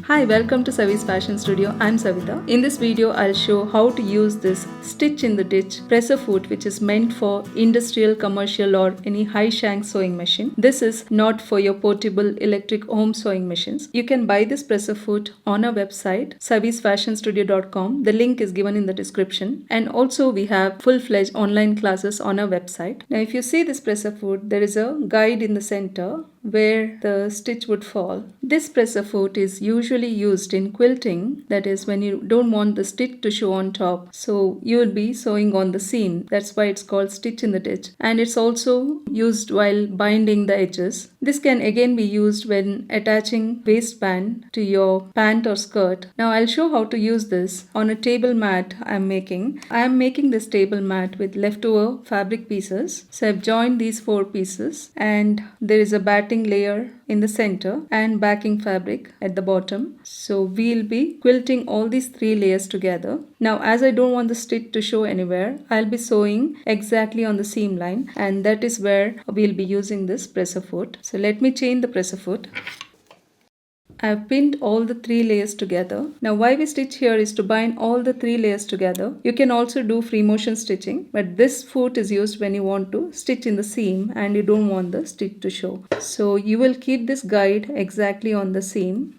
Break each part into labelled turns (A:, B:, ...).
A: Hi, welcome to Savi's Fashion Studio. I'm Savita. In this video, I'll show how to use this stitch in the ditch presser foot, which is meant for industrial, commercial or any high shank sewing machine. This is not for your portable electric home sewing machines. You can buy this presser foot on our website savisfashionstudio.com. The link is given in the description, and also we have full-fledged online classes on our website. Now if you see this presser foot, there is a guide in the center where the stitch would fall. This presser foot is usually used in quilting, that is when you don't want the stitch to show on top, so you will be sewing on the seam. That's why it's called stitch in the ditch, and it's also used while binding the edges. This can again be used when attaching waistband to your pant or skirt. Now I'll show how to use this on a table mat I'm making. I'm making this table mat with leftover fabric pieces. So I've joined these 4 pieces and there is a batting layer in the center and backing fabric at the bottom. So we'll be quilting all these 3 layers together. Now as I don't want the stitch to show anywhere, I'll be sewing exactly on the seam line, and that is where we'll be using this presser foot. So let me chain the presser foot. I've pinned all the 3 layers together. Now why we stitch here is to bind all the 3 layers together. You can also do free motion stitching, but this foot is used when you want to stitch in the seam and you don't want the stitch to show. So you will keep this guide exactly on the seam.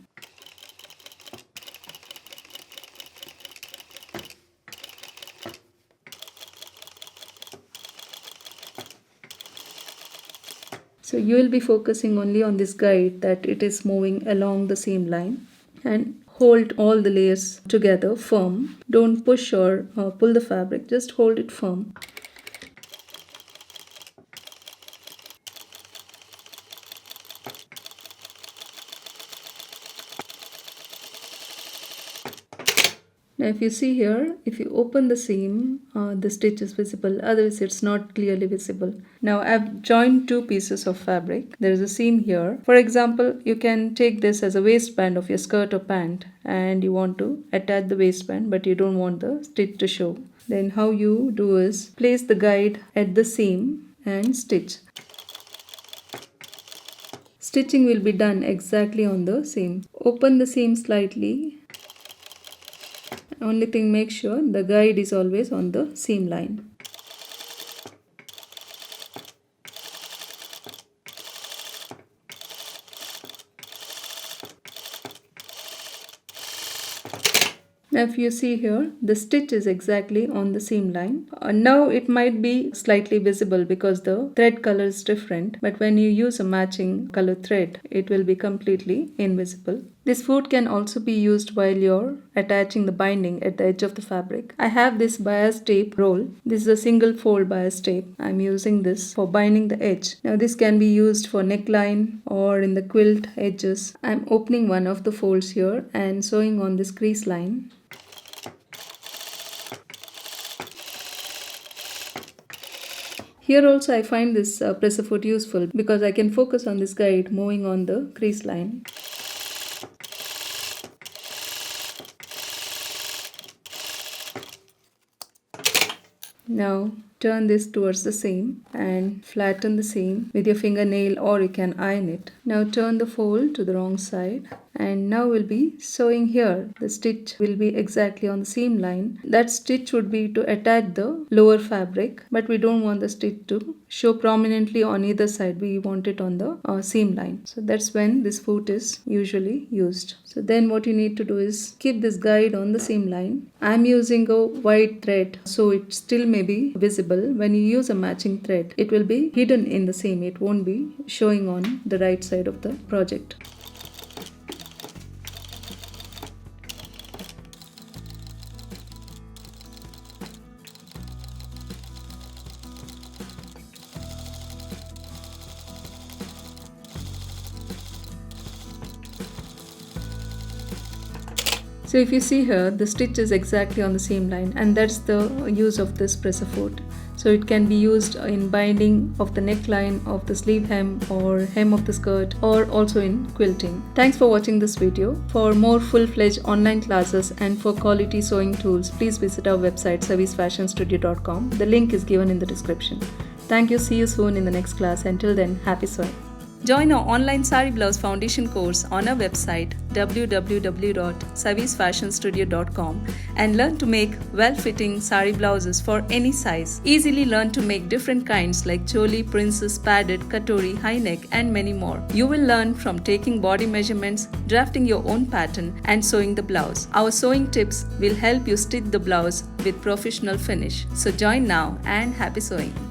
A: So you will be focusing only on this guide, that it is moving along the seam line, and hold all the layers together firm. Don't push or pull the fabric, just hold it firm. Now if you see here, if you open the seam, the stitch is visible, otherwise it's not clearly visible. Now I've joined 2 pieces of fabric. There is a seam here. For example, you can take this as a waistband of your skirt or pant and you want to attach the waistband but you don't want the stitch to show. Then how you do is place the guide at the seam and stitch. Stitching will be done exactly on the seam. Open the seam slightly. Only thing, make sure the guide is always on the seam line. Now if you see here, the stitch is exactly on the seam line. Now it might be slightly visible because the thread color is different, but when you use a matching color thread, it will be completely invisible. This foot can also be used while you're attaching the binding at the edge of the fabric. I have this bias tape roll. This is a single fold bias tape. I'm using this for binding the edge. Now this can be used for neckline or in the quilt edges. I'm opening one of the folds here and sewing on this crease line. Here also I find this presser foot useful because I can focus on this guide moving on the crease line. Now turn this towards the seam and flatten the seam with your fingernail, or you can iron it. Now turn the fold to the wrong side, and now we'll be sewing here. The stitch will be exactly on the seam line. That stitch would be to attach the lower fabric, but we don't want the stitch to show prominently on either side. We want it on the seam line. So that's when this foot is usually used. So then what you need to do is keep this guide on the seam line. I'm using a white thread, so it still may be visible. When you use a matching thread, it will be hidden in the seam. It won't be showing on the right side of the project. So if you see here, the stitch is exactly on the seam line, and that's the use of this presser foot. So it can be used in binding of the neckline of the sleeve hem or hem of the skirt, or also in quilting. Thanks for watching this video. For more full-fledged online classes and for quality sewing tools, please visit our website savisfashionstudio.com. The link is given in the description. Thank you. See you soon in the next class. Until then, happy sewing. Join our online Sari Blouse Foundation course on our website www.savisfashionstudio.com and learn to make well-fitting sari blouses for any size. Easily learn to make different kinds like choli, princess, padded, katori, high neck and many more. You will learn from taking body measurements, drafting your own pattern and sewing the blouse. Our sewing tips will help you stitch the blouse with professional finish. So join now and happy sewing!